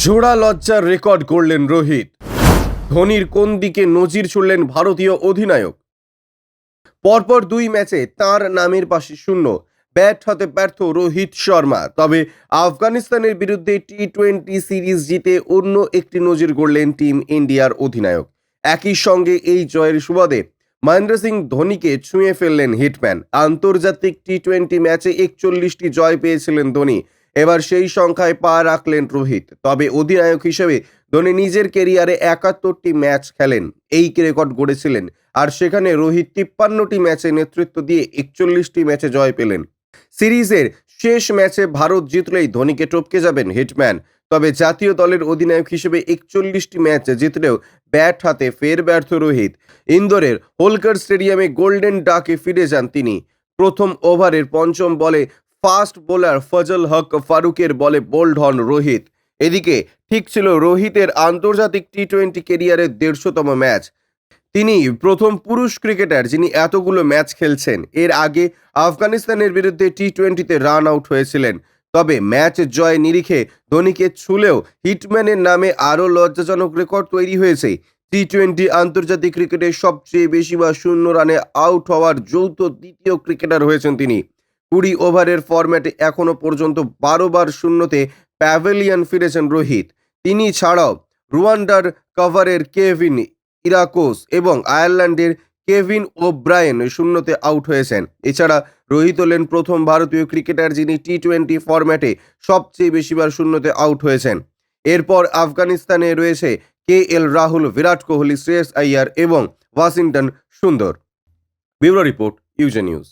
জোড়া লজ্জার রেকর্ড গড়লেন রোহিত। ধোনির কোন দিকে নজির ছুড়লেন ভারতীয় অধিনায়ক। পরপর দুই ম্যাচে তার নামের পাশে শূন্য, ব্যাট হাতে ব্যর্থ রোহিত শর্মা। তবে আফগানিস্তানের বিরুদ্ধে টি-20 সিরিজ জিতে অন্য একটি নজির গড়লেন টিম ইন্ডিয়ার অধিনায়ক। একই সঙ্গে এই জয়ের সুবাদে মহেন্দ্র সিং ধোনিকে ছুঁয়ে ফেললেন হিটম্যান। আন্তর্জাতিক টি-20 ম্যাচে 41টি জয় পেয়েছিলেন ধোনি, এবার সেই সংখ্যায় পা রাখলেন রোহিত। তবে অধিনায়ক হিসেবে ধোনি নিজের কেরিয়ারে 71টি ম্যাচ খেলেন, এই রেকর্ড গড়েছিলেন। আর সেখানে রোহিত 53টি ম্যাচে নেতৃত্ব দিয়ে 41টি ম্যাচে জয় পেলেন। সিরিজের শেষ ম্যাচে ভারত জিতলেই ধোনিকে টপকে যাবেন হিটম্যান। তবে জাতীয় দলের অধিনায়ক হিসেবে 41টি ম্যাচ জিতলেও ব্যাট হাতে ফের ব্যর্থ রোহিত। ইন্দোরের হোলকার স্টেডিয়ামে গোল্ডেন ডাকে ফিরে যান তিনি। প্রথম ওভারের পঞ্চম বলে ফাস্ট বোলার ফজল হক ফারুকের বলে বোল্ড হন রোহিত। এদিকে ঠিক ছিল রোহিতের আন্তর্জাতিক টি-20 কেরিয়ারের 150তম ম্যাচ। তিনি প্রথম পুরুষ ক্রিকেটার যিনি এতগুলো ম্যাচ খেলছেন। এর আগে আফগানিস্তানের বিরুদ্ধে টি-20তে রান আউট হয়েছিলেন। তবে ম্যাচ জয় নিরিখে ধোনিকে ছুঁলেও হিটম্যানের নামে আরও লজ্জাজনক রেকর্ড তৈরি হয়েছে। টি-20 আন্তর্জাতিক ক্রিকেটে সবচেয়ে বেশি বা শূন্য রানে আউট হওয়ার যৌথ দ্বিতীয় ক্রিকেটার হয়েছেন তিনি। 20 ওভারের ফরম্যাটে এখনও পর্যন্ত 12 বার শূন্যতে প্যাভিলিয়ন ফিরেছেন রোহিত। তিনি ছাড়াও রুয়ান্ডার কভারের কেভিন ইরাকোস এবং আয়ারল্যান্ডের কেভিন ওব্রায়েন শূন্যতে আউট হয়েছেন। এছাড়া রোহিত হলেন প্রথম ভারতীয় ক্রিকেটার যিনি টি-20 ফরম্যাটে সবচেয়ে বেশিবার শূন্যতে আউট হয়েছেন। এরপর আফগানিস্তানে রয়েছে KL রাহুল, বিরাট কোহলি, শ্রেয়স আইয়ার এবং ওয়াশিংটন সুন্দর। ব্যুরো রিপোর্ট, ইউজে নিউজ।